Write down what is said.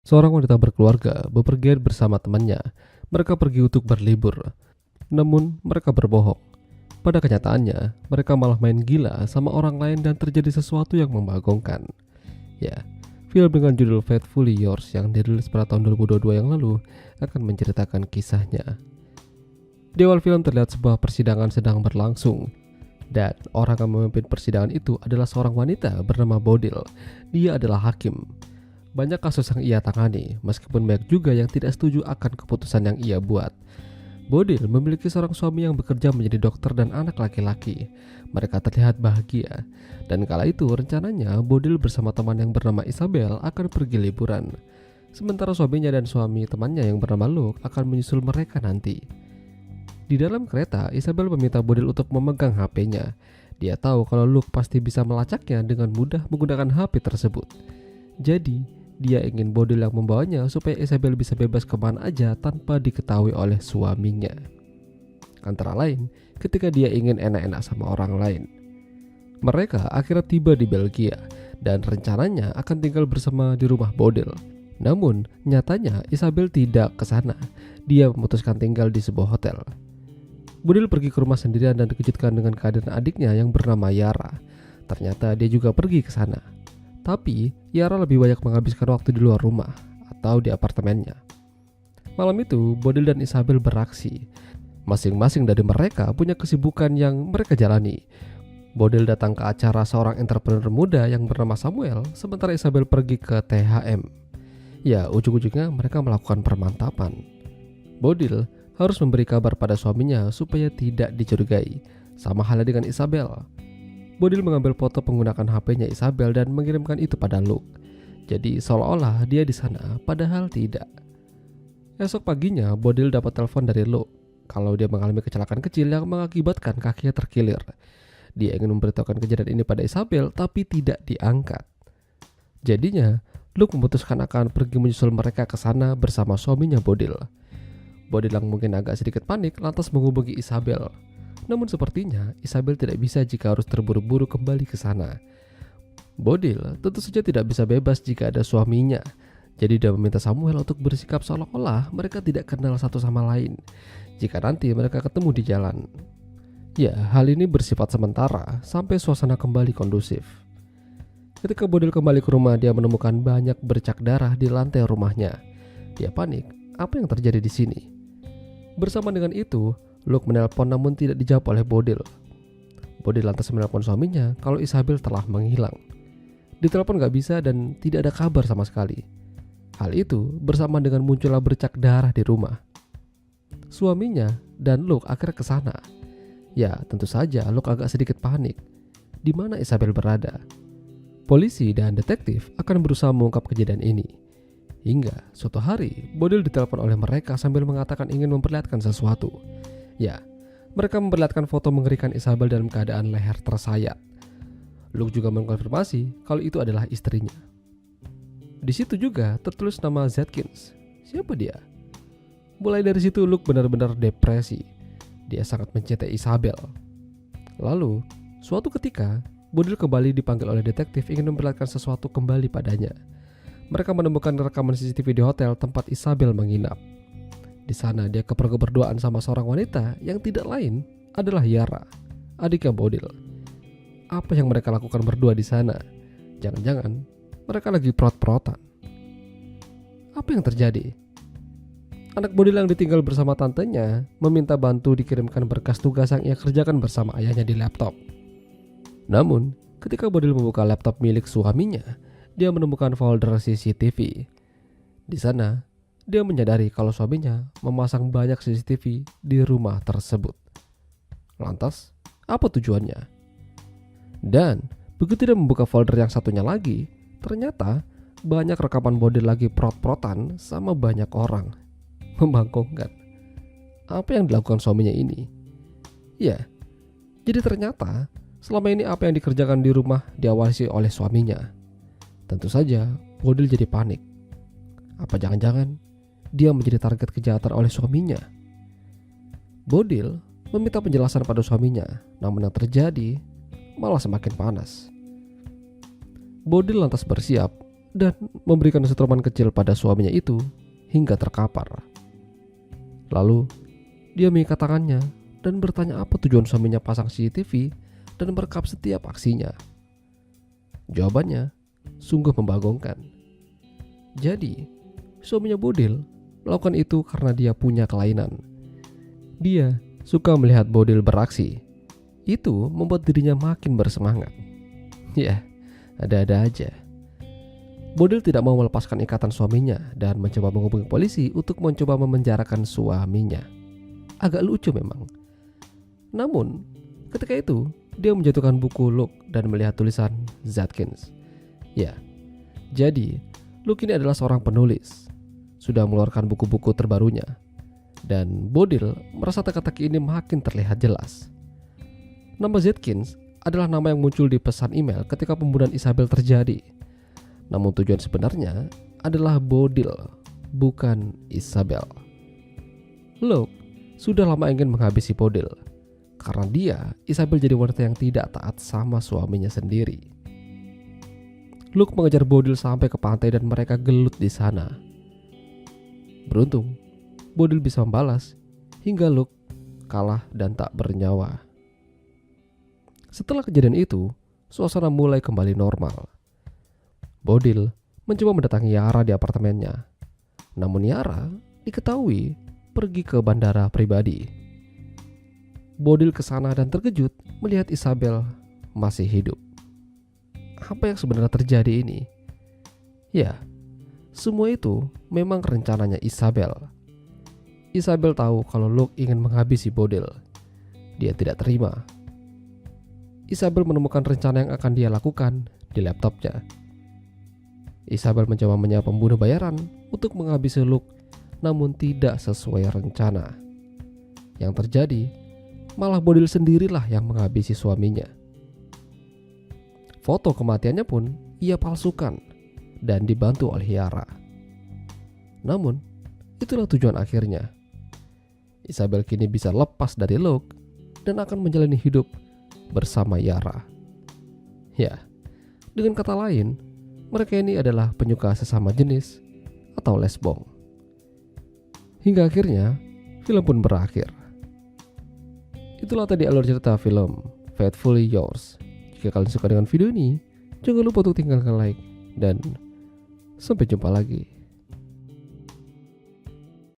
Seorang wanita berkeluarga bepergian bersama temannya. Mereka pergi untuk berlibur. Namun, mereka berbohong. Pada kenyataannya, mereka malah main gila sama orang lain dan terjadi sesuatu yang membagongkan. Ya, film dengan judul Faithfully Yours yang dirilis pada tahun 2022 yang lalu akan menceritakan kisahnya. Di awal film terlihat sebuah persidangan sedang berlangsung. Dan orang yang memimpin persidangan itu adalah seorang wanita bernama Bodil. Dia adalah hakim. Banyak kasus yang ia tangani, meskipun banyak juga yang tidak setuju akan keputusan yang ia buat. Bodil memiliki seorang suami yang bekerja menjadi dokter dan anak laki-laki. Mereka terlihat bahagia. Dan kala itu rencananya Bodil bersama teman yang bernama Isabel akan pergi liburan. Sementara suaminya dan suami temannya yang bernama Luke akan menyusul mereka nanti. Di dalam kereta, Isabel meminta Bodil untuk memegang HP-nya. Dia tahu kalau Luke pasti bisa melacaknya dengan mudah menggunakan HP tersebut. Jadi, dia ingin Bodil yang membawanya supaya Isabel bisa bebas kemana aja tanpa diketahui oleh suaminya. Antara lain, ketika dia ingin enak-enak sama orang lain. Mereka akhirnya tiba di Belgia dan rencananya akan tinggal bersama di rumah Bodil. Namun, nyatanya Isabel tidak ke sana. Dia memutuskan tinggal di sebuah hotel. Bodil pergi ke rumah sendirian dan dikejutkan dengan kehadiran adiknya yang bernama Yara. Ternyata dia juga pergi ke sana. Tapi, Yara lebih banyak menghabiskan waktu di luar rumah atau di apartemennya. Malam itu, Bodil dan Isabel beraksi. Masing-masing dari mereka punya kesibukan yang mereka jalani. Bodil datang ke acara seorang entrepreneur muda yang bernama Samuel, sementara Isabel pergi ke THM. Ya, ujung-ujungnya mereka melakukan permantapan. Bodil harus memberi kabar pada suaminya supaya tidak dicurigai, sama halnya dengan Isabel. Bodil mengambil foto menggunakan HP-nya Isabel dan mengirimkan itu pada Luke. Jadi seolah-olah dia di sana, padahal tidak. Esok paginya, Bodil dapat telepon dari Luke kalau dia mengalami kecelakaan kecil yang mengakibatkan kakinya terkilir. Dia ingin memberitahukan kejadian ini pada Isabel, tapi tidak diangkat. Jadinya, Luke memutuskan akan pergi menyusul mereka ke sana bersama suaminya Bodil. Bodil yang mungkin agak sedikit panik lantas menghubungi Isabel. Namun sepertinya Isabel tidak bisa jika harus terburu-buru kembali ke sana. Bodil tentu saja tidak bisa bebas jika ada suaminya. Jadi dia meminta Samuel untuk bersikap seolah-olah mereka tidak kenal satu sama lain jika nanti mereka ketemu di jalan. Ya, hal ini bersifat sementara sampai suasana kembali kondusif. Ketika Bodil kembali ke rumah, dia menemukan banyak bercak darah di lantai rumahnya. Dia panik, apa yang terjadi di sini? Bersama dengan itu, Luke menelpon namun tidak dijawab oleh Bodil. Bodil lantas menelpon suaminya kalau Isabel telah menghilang. Ditelepon gak bisa dan tidak ada kabar sama sekali. Hal itu bersama dengan munculnya bercak darah di rumah. Suaminya dan Luke akhirnya ke sana. Ya, tentu saja Luke agak sedikit panik. Di mana Isabel berada? Polisi dan detektif akan berusaha mengungkap kejadian ini. Hingga suatu hari, Bodil ditelepon oleh mereka sambil mengatakan ingin memperlihatkan sesuatu. Ya, mereka memperlihatkan foto mengerikan Isabel dalam keadaan leher tersayat. Luke juga mengkonfirmasi kalau itu adalah istrinya. Di situ juga tertulis nama Zetkins. Siapa dia? Mulai dari situ Luke benar-benar depresi. Dia sangat mencintai Isabel. Lalu, suatu ketika, Bodil kembali dipanggil oleh detektif ingin memperlihatkan sesuatu kembali padanya. Mereka menemukan rekaman CCTV di hotel tempat Isabel menginap. Di sana dia kepergok-berduaan sama seorang wanita yang tidak lain adalah Yara, adiknya Bodil. Apa yang mereka lakukan berdua di sana? Jangan-jangan mereka lagi prot-protan. Apa yang terjadi? Anak Bodil yang ditinggal bersama tantenya meminta bantu dikirimkan berkas tugas yang ia kerjakan bersama ayahnya di laptop. Namun, ketika Bodil membuka laptop milik suaminya, dia menemukan folder CCTV. Di sana, dia menyadari kalau suaminya memasang banyak CCTV di rumah tersebut. Lantas, apa tujuannya? Dan begitu dia membuka folder yang satunya lagi, ternyata banyak rekaman Bodil lagi prot-protan sama banyak orang. Membangkongkan. Apa yang dilakukan suaminya ini? Ya, jadi ternyata selama ini apa yang dikerjakan di rumah diawasi oleh suaminya. Tentu saja, Bodil jadi panik. Apa jangan-jangan dia menjadi target kejahatan oleh suaminya? Bodil meminta penjelasan pada suaminya, namun yang terjadi malah semakin panas. Bodil lantas bersiap dan memberikan setroman kecil pada suaminya itu hingga terkapar. Lalu dia mengikat tangannya dan bertanya apa tujuan suaminya pasang CCTV dan merekam setiap aksinya. Jawabannya sungguh membagongkan. Jadi suaminya Bodil melakukan itu karena dia punya kelainan. Dia suka melihat Bodil beraksi. Itu membuat dirinya makin bersemangat. Ya, ada-ada aja. Bodil tidak mau melepaskan ikatan suaminya dan mencoba menghubungi polisi untuk mencoba memenjarakan suaminya. Agak lucu memang. Namun, ketika itu dia menjatuhkan buku Luke dan melihat tulisan Zatkins. Ya, jadi Luke ini adalah seorang penulis. Sudah mengeluarkan buku-buku terbarunya. Dan Bodil merasa teka-teki ini makin terlihat jelas. Nama Zatkins adalah nama yang muncul di pesan email ketika pembunuhan Isabel terjadi. Namun tujuan sebenarnya adalah Bodil, bukan Isabel. Luke sudah lama ingin menghabisi Bodil. Karena dia, Isabel jadi wanita yang tidak taat sama suaminya sendiri. Luke mengejar Bodil sampai ke pantai dan mereka gelut di sana. Beruntung, Bodil bisa membalas hingga Luke kalah dan tak bernyawa. Setelah kejadian itu, suasana mulai kembali normal. Bodil mencoba mendatangi Yara di apartemennya. Namun Yara diketahui pergi ke bandara pribadi. Bodil ke sana dan terkejut melihat Isabel masih hidup. Apa yang sebenarnya terjadi ini? Ya, semua itu memang rencananya Isabel. Isabel tahu kalau Luke ingin menghabisi Bodil. Dia tidak terima. Isabel menemukan rencana yang akan dia lakukan di laptopnya. Isabel mencoba menyewa pembunuh bayaran untuk menghabisi Luke, namun tidak sesuai rencana. Yang terjadi, malah Bodil sendirilah yang menghabisi suaminya. Foto kematiannya pun ia palsukan dan dibantu oleh Yara. Namun, itulah tujuan akhirnya. Isabel kini bisa lepas dari Luke dan akan menjalani hidup bersama Yara. Ya, dengan kata lain, mereka ini adalah penyuka sesama jenis atau lesbong. Hingga akhirnya film pun berakhir. Itulah tadi alur cerita film Faithfully Yours. Jika kalian suka dengan video ini, jangan lupa untuk tinggalkan like dan sampai jumpa lagi.